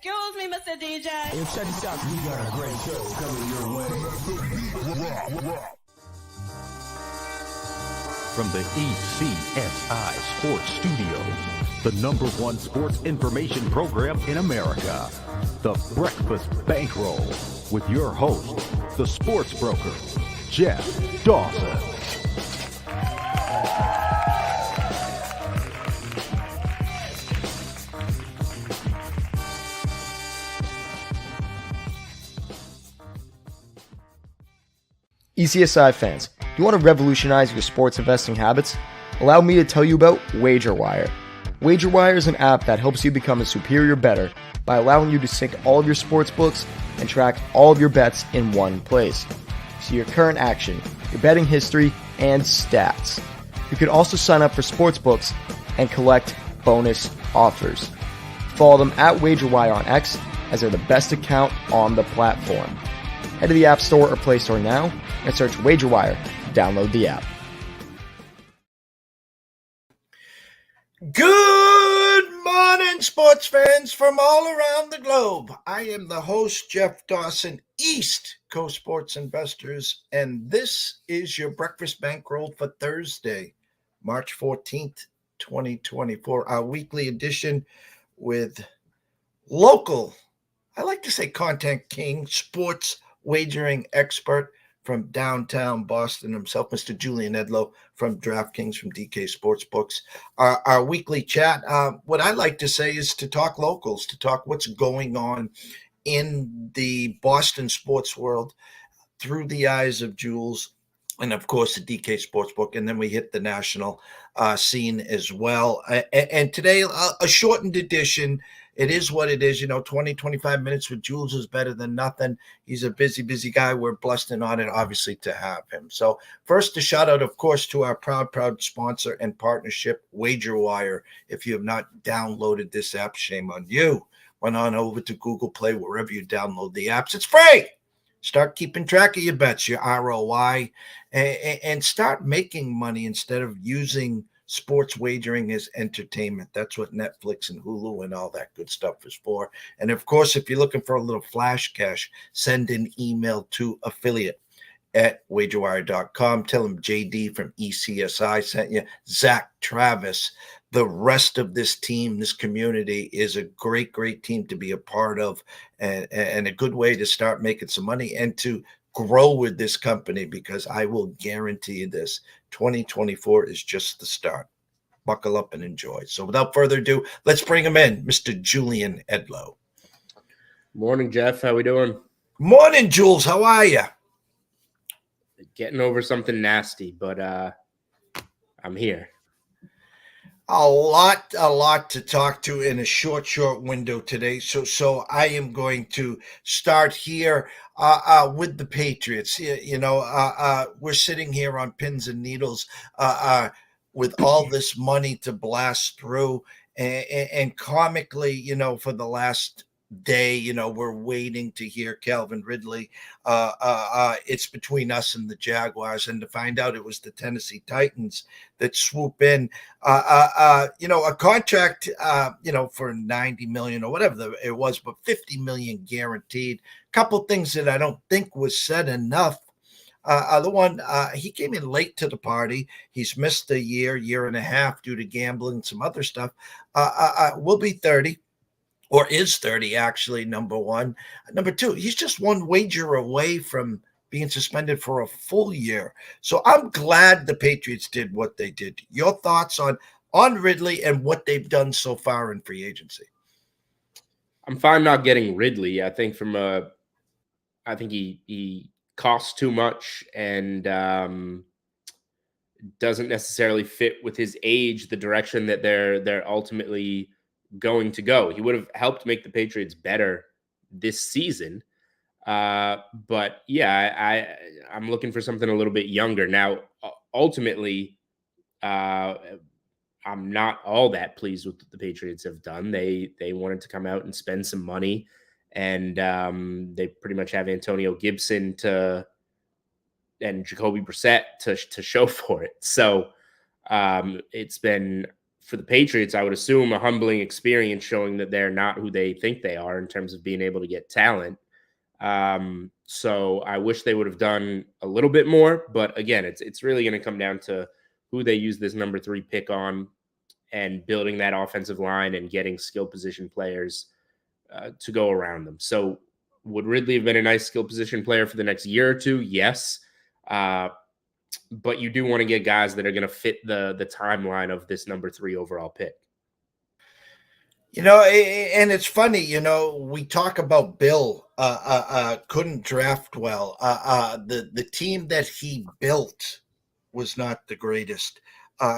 Excuse me, Mr. DJ. Hey, check this out. We got a great show coming your way. From the ECSI Sports Studios, the #1 sports information program in America, the Breakfast Bankroll, with your host, the sports broker, Jeff Dawson. ECSI fans, do you want to revolutionize your sports investing habits? Allow me to tell you about WagerWire. WagerWire is an app that helps you become a superior bettor by allowing you to sync all of your sports books and track all of your bets in one place. See your current action, your betting history, and stats. You can also sign up for sports books and collect bonus offers. Follow them at WagerWire on X, as they're the best account on the platform. Head to the App Store or Play Store now and search WagerWire to download the app. Good morning, sports fans from all around the globe. I am the host, Jeff Dawson, East Coast Sports Investors, and this is your Breakfast Bankroll for Thursday, March 14th, 2024, our weekly edition with local, I like to say content king, sports wagering expert from downtown Boston himself, Mr. Julian Edlow from DraftKings from DKSportsbooks. Our weekly chat, what I like to say is to talk locals, to talk what's going on in the Boston sports world through the eyes of Jules and, of course, the DK Sportsbook. And then we hit the national scene as well. And today, a shortened edition. It is what it is, 20, 25 minutes with Jules is better than nothing. He's a busy guy. We're blessed and honored, obviously, to have him. So first, a shout out, of course, to our proud sponsor and partnership, WagerWire. If you have not downloaded this app, shame on you. Went on over to Google Play, wherever you download the apps. It's free. Start keeping track of your bets, your ROI, and start making money instead of using sports wagering as entertainment. That's what Netflix and Hulu and all that good stuff is for. And of course, if you're looking for a little flash cash, send an email to affiliate@wagerwire.com. Tell them JD from ECSI sent you. Zach Travis. The rest of this team, this community, is a great team to be a part of, and a good way to start making some money and to grow with this company, because I will guarantee you this, 2024 is just the start. Buckle up and enjoy. So without further ado, let's bring him in, Mr. Julian Edlow. Morning, Jeff. How we doing? Morning, Jules. How are you? Getting over something nasty, but I'm here. A lot to talk to in a short window today. So I am going to start here with the Patriots. We're sitting here on pins and needles with all this money to blast through. And comically, for the last day, we're waiting to hear Calvin Ridley. It's between us and the Jaguars, and to find out it was the Tennessee Titans that swoop in, a contract, for $90 million or whatever it was, but $50 million guaranteed. Couple things that I don't think was said enough. The one, he came in late to the party. He's missed a year and a half due to gambling, some other stuff. Will be 30. Or is 30, actually, number one. Number two, he's just one wager away from being suspended for a full year. So I'm glad the Patriots did what they did. Your thoughts on Ridley and what they've done so far in free agency? I'm fine not getting Ridley. I think he costs too much and doesn't necessarily fit with his age, the direction that they're ultimately going to go. He would have helped make the Patriots better this season. But yeah, I'm looking for something a little bit younger. Now, ultimately, I'm not all that pleased with what the Patriots have done. They wanted to come out and spend some money, and they pretty much have Antonio Gibson and Jacoby Brissett to show for it. So it's been for the Patriots, I would assume a humbling experience showing that they're not who they think they are in terms of being able to get talent. So I wish they would have done a little bit more, but again, it's really going to come down to who they use this number 3 pick on and building that offensive line and getting skill position players to go around them. So would Ridley have been a nice skill position player for the next year or two? Yes. But you do want to get guys that are going to fit the timeline of this number 3 overall pick. And it's funny, we talk about Bill couldn't draft well. The team that he built was not the greatest.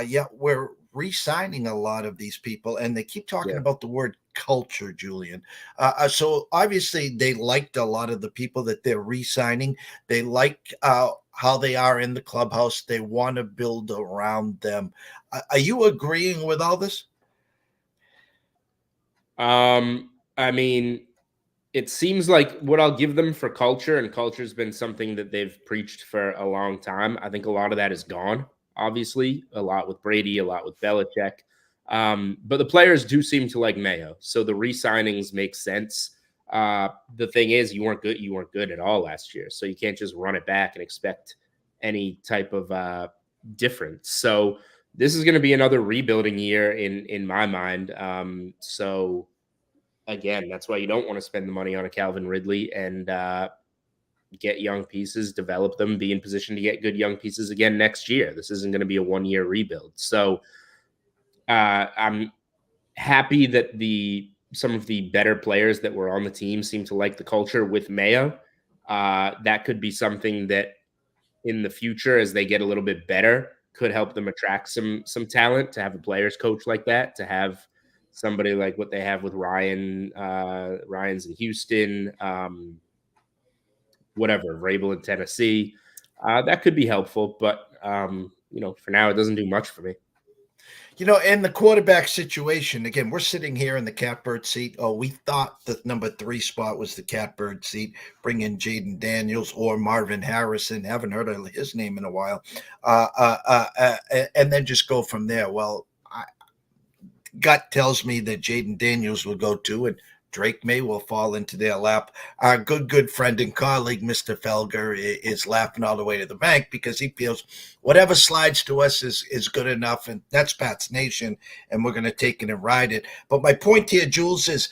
Yet we're re-signing a lot of these people, and they keep talking about the word culture, Julian. So obviously they liked a lot of the people that they're re-signing. They like how they are in the clubhouse. They want to build around them. Are you agreeing with all this? I mean, it seems like what I'll give them for culture, and culture's been something that they've preached for a long time. I think a lot of that is gone, obviously, a lot with Brady, a lot with Belichick. But the players do seem to like Mayo. So the re-signings make sense. The thing is, you weren't good at all last year. So you can't just run it back and expect any type of difference. So this is going to be another rebuilding year in my mind. So again, that's why you don't want to spend the money on a Calvin Ridley and get young pieces, develop them, be in position to get good young pieces again next year. This isn't going to be a one-year rebuild. So I'm happy that some of the better players that were on the team seem to like the culture with Mayo. That could be something that in the future, as they get a little bit better, could help them attract some talent, to have a players coach like that, to have somebody like what they have with Ryan's in Houston, whatever, Vrabel in Tennessee. That could be helpful, but for now, it doesn't do much for me. In the quarterback situation, again, we're sitting here in the catbird seat. Oh, we thought the number 3 spot was the catbird seat. Bring in Jaden Daniels or Marvin Harrison. Haven't heard of his name in a while. And then just go from there. Well, gut tells me that Jaden Daniels will go too, and Drake May will fall into their lap. Our good friend and colleague, Mr. Felger, is laughing all the way to the bank because he feels whatever slides to us is good enough, and that's Pat's Nation, and we're going to take it and ride it. But my point here, Jules, is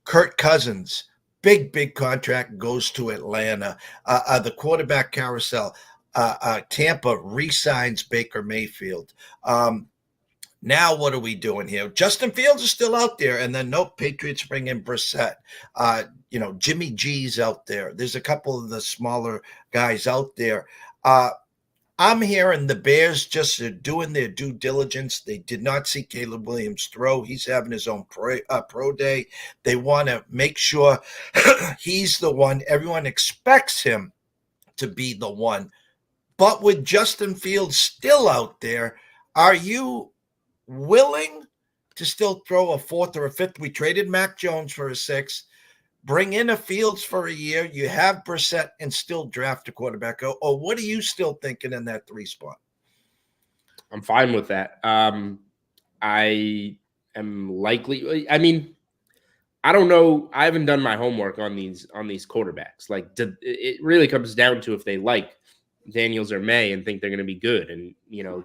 Kirk Cousins, big contract, goes to Atlanta. The quarterback carousel, Tampa re-signs Baker Mayfield. Now what are we doing here? Justin Fields is still out there, and then nope, Patriots bring in Brissett. Jimmy G's out there. There's a couple of the smaller guys out there. I'm hearing the Bears just are doing their due diligence. They did not see Caleb Williams throw. He's having his own pro day. They want to make sure he's the one. Everyone expects him to be the one. But with Justin Fields still out there, are you willing to still throw a 4th or a 5th? We traded Mac Jones for a 6th. Bring in a Fields for a year. You have Brissett and still draft a quarterback. Or what are you still thinking in that 3 spot? I'm fine with that. I am likely. I mean, I don't know. I haven't done my homework on these quarterbacks. Like, it really comes down to if they like Daniels or May and think they're going to be good. And,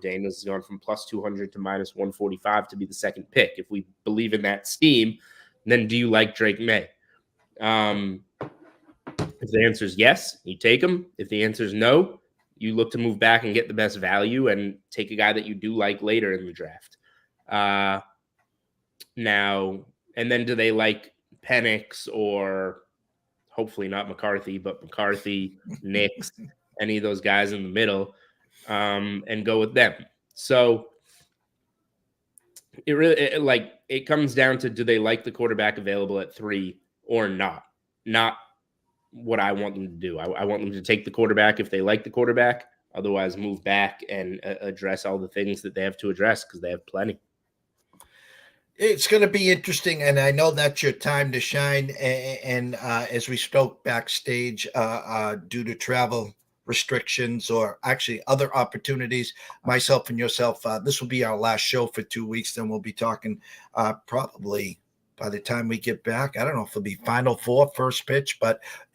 Daniels has gone from plus 200 to minus 145 to be the second pick. If we believe in that scheme, then do you like Drake May? If the answer is yes, you take him. If the answer is no, you look to move back and get the best value and take a guy that you do like later in the draft. Now, and then do they like Penix or hopefully not McCarthy, but McCarthy, Nix, any of those guys in the middle, and go with them. So it comes down to, do they like the quarterback available at 3 or not? Not what I want them to do. I want them to take the quarterback if they like the quarterback. Otherwise, move back and address all the things that they have to address, because they have plenty. It's going to be interesting, and I know that's your time to shine. And as we spoke backstage, due to travel restrictions or actually other opportunities, myself and yourself, this will be our last show for 2 weeks. Then we'll be talking probably by the time we get back. I don't know if it'll be Final Four, first pitch,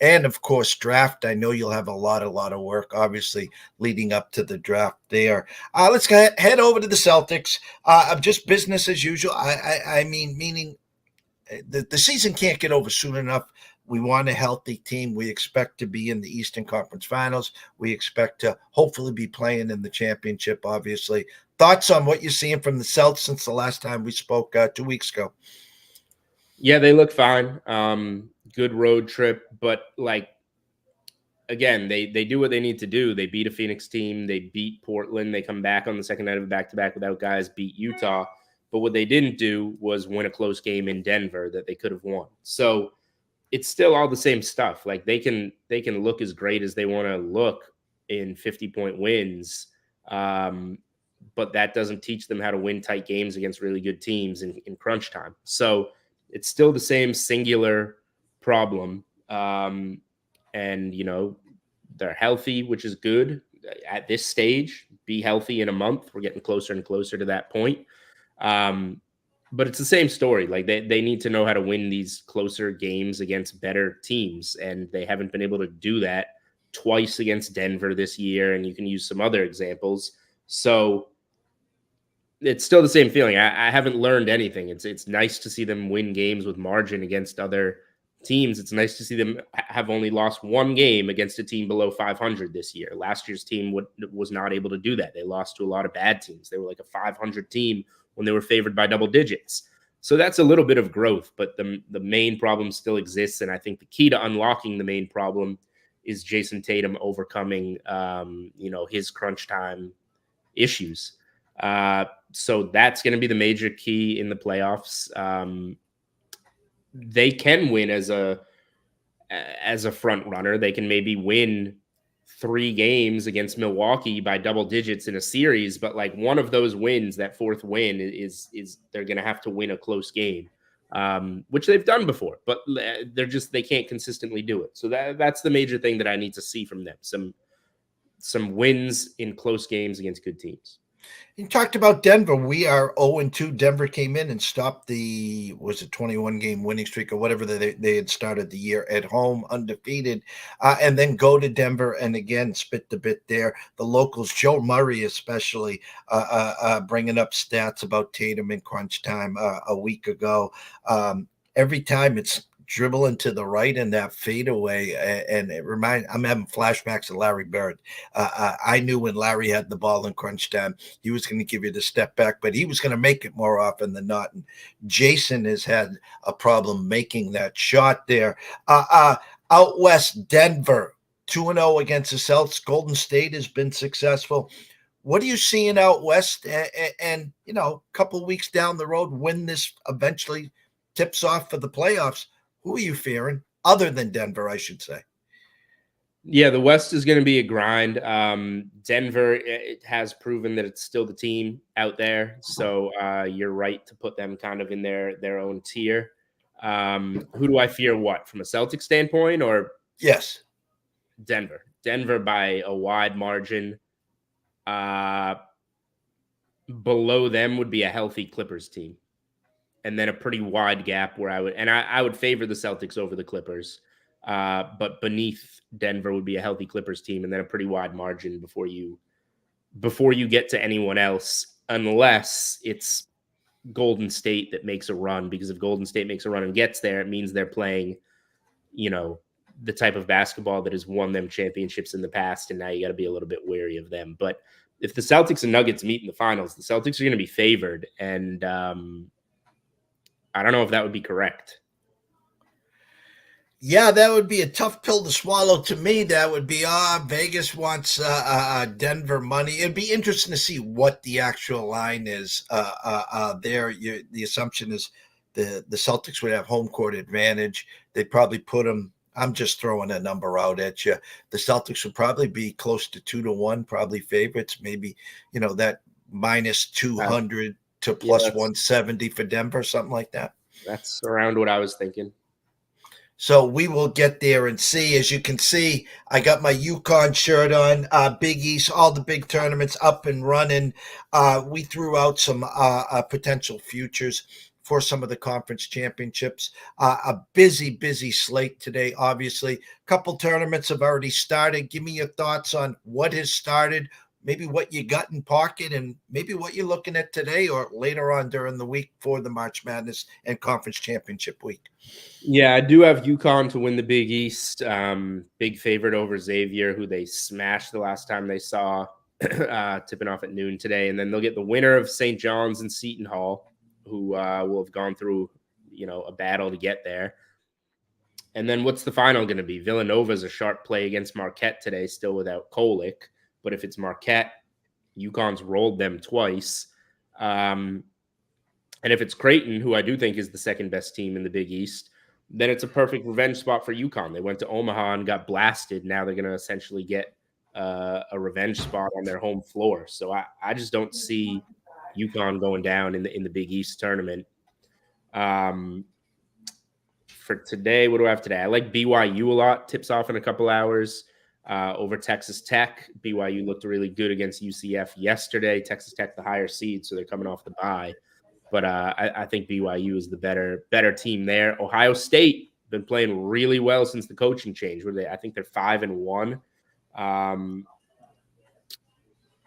and of course, draft. I know you'll have a lot of work, obviously, leading up to the draft there. Let's head over to the Celtics. Just business as usual. I mean, meaning the season can't get over soon enough. We want a healthy team. We expect to be in the Eastern Conference Finals. We expect to hopefully be playing in the championship, obviously. Thoughts on what you're seeing from the Celtics since the last time we spoke 2 weeks ago? Yeah, they look fine. Good road trip, but again, they do what they need to do. They beat a Phoenix team. They beat Portland. They come back on the second night of a back-to-back without guys, beat Utah. But what they didn't do was win a close game in Denver that they could have won. So it's still all the same stuff. Like they can look as great as they want to look in 50-point wins, but that doesn't teach them how to win tight games against really good teams in crunch time. So it's still the same singular problem. And, they're healthy, which is good at this stage. Be healthy in a month. We're getting closer and closer to that point. But it's the same story. Like they need to know how to win these closer games against better teams. And they haven't been able to do that twice against Denver this year. And you can use some other examples. So it's still the same feeling. I haven't learned anything. It's nice to see them win games with margin against other teams. It's nice to see them have only lost one game against a team below 500 this year. Last year's team was not able to do that. They lost to a lot of bad teams. They were like a 500 team when they were favored by double digits. So that's a little bit of growth, but the main problem still exists. And I think the key to unlocking the main problem is Jason Tatum overcoming, his crunch time issues. So that's going to be the major key in the playoffs. They can win as a front runner. They can maybe win 3 games against Milwaukee by double digits in a series, but like one of those wins, that fourth win is they're going to have to win a close game, which they've done before, but they can't consistently do it. So that's the major thing that I need to see from them. Some wins in close games against good teams. You talked about Denver. We are 0-2. Denver came in and stopped the 21-game winning streak or whatever they had started the year at home, undefeated, and then go to Denver and again spit the bit there. The locals, Joe Murray especially, bringing up stats about Tatum in crunch time a week ago. Every time it's dribbling to the right in that fadeaway, and I'm having flashbacks of Larry Bird. I knew when Larry had the ball in crunch time, he was going to give you the step back, but he was going to make it more often than not. And Jason has had a problem making that shot there. Out west, Denver 2-0 against the Celtics. Golden State has been successful. What are you seeing out west? And a couple of weeks down the road, when this eventually tips off for the playoffs, who are you fearing other than Denver, I should say? Yeah, the West is going to be a grind. Denver, it has proven that it's still the team out there. So you're right to put them kind of in their own tier. Who do I fear what? From a Celtic standpoint or? Yes. Denver. Denver by a wide margin. Below them would be a healthy Clippers team. And then a pretty wide gap where I would favor the Celtics over the Clippers. But beneath Denver would be a healthy Clippers team, and then a pretty wide margin before you get to anyone else, unless it's Golden State that makes a run. Because if Golden State makes a run and gets there, it means they're playing, the type of basketball that has won them championships in the past, and now you got to be a little bit wary of them. But if the Celtics and Nuggets meet in the finals, the Celtics are going to be favored, and I don't know if that would be correct. Yeah, that would be a tough pill to swallow. To me, that would be, Vegas wants Denver money. It'd be interesting to see what the actual line is there. The assumption is the Celtics would have home court advantage. They'd probably put them, I'm just throwing a number out at you. The Celtics would probably be close to 2-1, probably favorites, maybe, that minus 200 to plus 170 for Denver, something like that. That's around what I was thinking. So we will get there and see. As you can see, I got my UConn shirt on. Big East, all the big tournaments up and running. We threw out some potential futures for some of the conference championships. A busy slate today, obviously. A couple tournaments have already started. Give me your thoughts on what has started, maybe what you got in pocket, and maybe what you're looking at today or later on during the week for the March Madness and Conference Championship week. Yeah, I do have UConn to win the Big East. Big favorite over Xavier, who they smashed the last time they saw, tipping off at noon today. And then they'll get the winner of St. John's and Seton Hall, who will have gone through, a battle to get there. And then what's the final going to be? Villanova's a sharp play against Marquette today, still without Kolick. But if it's Marquette, UConn's rolled them twice. And if it's Creighton, who I do think is the second best team in the Big East, then it's a perfect revenge spot for UConn. They went to Omaha and got blasted. Now they're going to essentially get a revenge spot on their home floor. So I just don't see UConn going down in the Big East tournament. For today, what do I have today? I like BYU a lot. Tips off in a couple hours over Texas Tech. BYU looked really good against UCF yesterday. Texas Tech, the higher seed, so they're coming off the bye. But I think BYU is the better team there. Ohio State been playing really well since the coaching change. I think they're 5-1.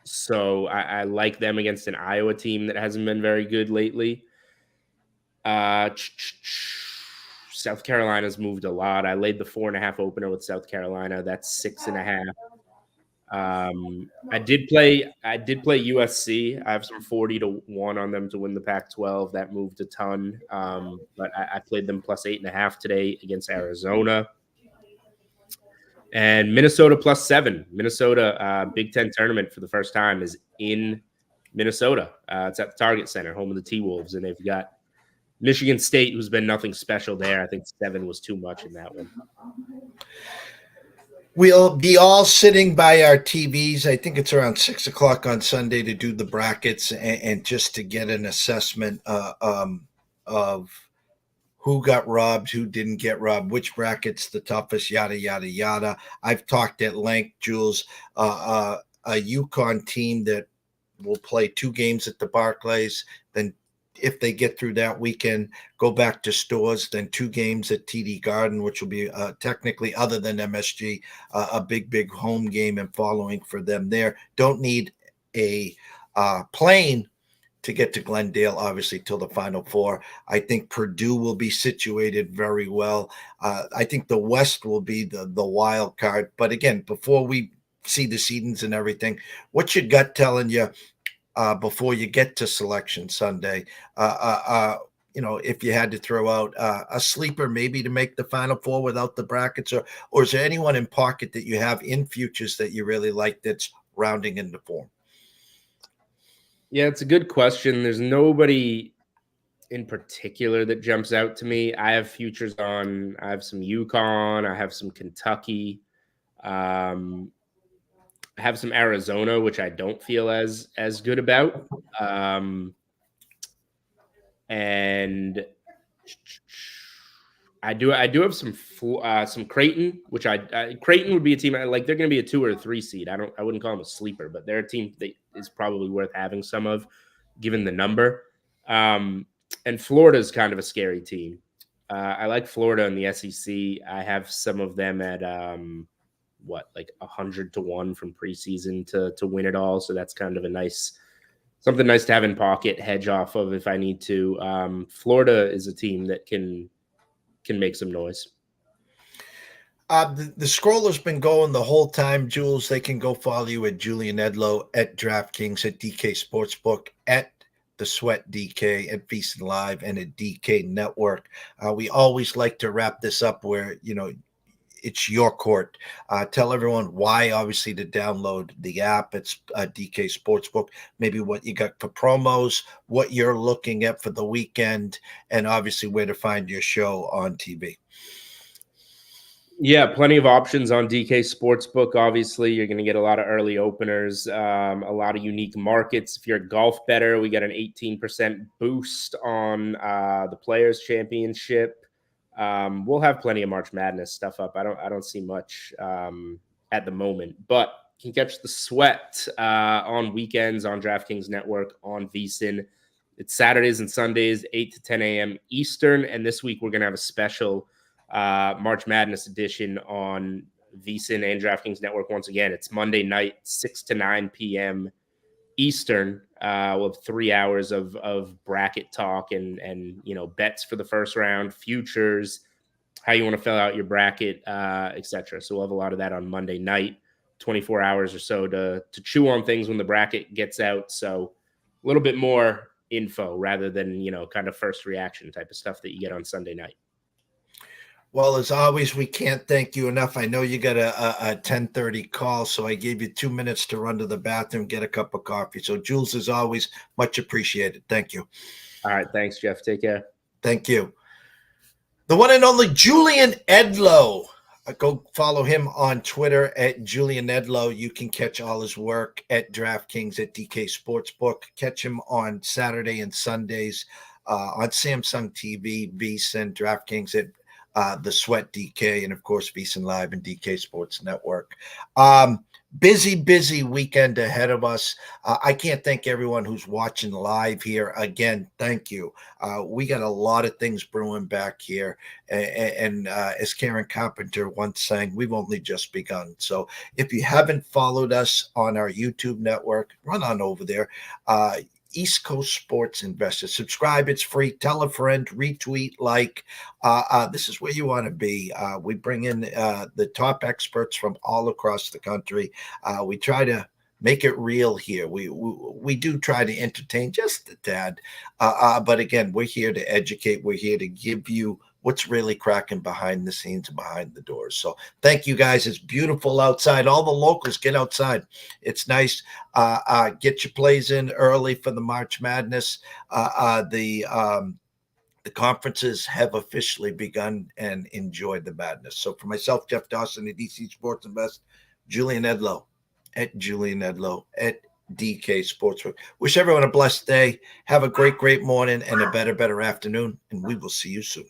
So I like them against an Iowa team that hasn't been very good lately. South Carolina's moved a lot. I laid the 4.5 opener with South Carolina. That's 6.5. I did play USC. I have some 40-1 on them to win the Pac-12. That moved a ton. But I played them plus 8.5 today against Arizona. And Minnesota plus 7. Minnesota Big Ten tournament for the first time is in Minnesota. It's at the Target Center, home of the T-Wolves, and they've got Michigan State, who's been nothing special there. I think 7 was too much in that one. We'll be all sitting by our TVs. I think it's around 6 o'clock on Sunday to do the brackets and just to get an assessment of who got robbed, who didn't get robbed, which bracket's the toughest, yada, yada, yada. I've talked at length, Jules, a UConn team that will play 2 games at the Barclays, then if they get through that weekend, go back to Stores, then 2 games at TD Garden, which will be technically, other than MSG, a big home game and following for them there. Don't need a plane to get to Glendale, obviously, till the Final Four. I think Purdue will be situated very well. I think the West will be the wild card. But again, before we see the seedings and everything, what's your gut telling you before you get to Selection Sunday? If you had to throw out a sleeper maybe to make the Final Four without the brackets, or is there anyone in pocket that you have in futures that you really like that's rounding into form? Yeah, it's a good question. There's nobody in particular that jumps out to me. I have futures on. I have some UConn. I have some Kentucky. I have some Arizona, which I don't feel as good about. And I do have some Creighton, which Creighton would be a team like. They're going to be a 2 or a 3 seed. I wouldn't call them a sleeper, but they're a team that is probably worth having some of, given the number. And Florida is kind of a scary team. I like Florida in the SEC. I have some of them at 100-1 from preseason to win it all. So that's kind of something nice to have in pocket, hedge off of if I need to. Florida is a team that can make some noise. The scroller's been going the whole time, Jules. They can go follow you at Julian Edlow, at DraftKings, at DK Sportsbook, at The Sweat DK, at Feast and Live, and at DK Network. We always like to wrap this up where, it's your court. Tell everyone why, obviously, to download the app. It's DK Sportsbook, maybe what you got for promos, what you're looking at for the weekend, and obviously where to find your show on TV. Yeah, plenty of options on DK Sportsbook. Obviously, you're going to get a lot of early openers, a lot of unique markets. If you're a golf bettor, we got an 18% boost on the Players Championship. We'll have plenty of March Madness stuff up. I don't see much at the moment, but you can catch the sweat on weekends on DraftKings Network on VSiN. It's Saturdays and Sundays, 8 to 10 a.m. Eastern. And this week we're going to have a special March Madness edition on VSiN and DraftKings Network. Once again, it's Monday night, 6 to 9 p.m. Eastern. We'll have 3 hours of bracket talk and bets for the first round, futures, how you want to fill out your bracket, etc. So we'll have a lot of that on Monday night, 24 hours or so to chew on things when the bracket gets out. So a little bit more info rather than, kind of first reaction type of stuff that you get on Sunday night. Well, as always, we can't thank you enough. I know you got a 10:30 call, so I gave you 2 minutes to run to the bathroom, get a cup of coffee. So, Jules, as always, much appreciated. Thank you. All right. Thanks, Jeff. Take care. Thank you. The one and only Julian Edlow. Go follow him on Twitter at Julian Edlow. You can catch all his work at DraftKings at DK Sportsbook. Catch him on Saturday and Sundays on Samsung TV, VSiN, DraftKings at The Sweat DK, and of course VSiN Live and DK Sports Network. Busy weekend ahead of us. I can't thank everyone who's watching live here. Again, thank you. We got a lot of things brewing back here. And as Karen Carpenter once sang, we've only just begun. So if you haven't followed us on our YouTube network, run on over there. East Coast Sports Investors. Subscribe. It's free. Tell a friend. Retweet. Like. This is where you want to be. We bring in the top experts from all across the country. We try to make it real here. We do try to entertain just a tad. But again, we're here to educate. We're here to give you what's really cracking behind the scenes and behind the doors. So thank you guys. It's beautiful outside. All the locals, get outside. It's nice. Get your plays in early for the March Madness. The conferences have officially begun, and enjoy the madness. So for myself, Jeff Dawson at DC Sports Invest, Julian Edlow at Julian Edlow at DK Sportsbook. Wish everyone a blessed day. Have a great morning and a better afternoon, and we will see you soon.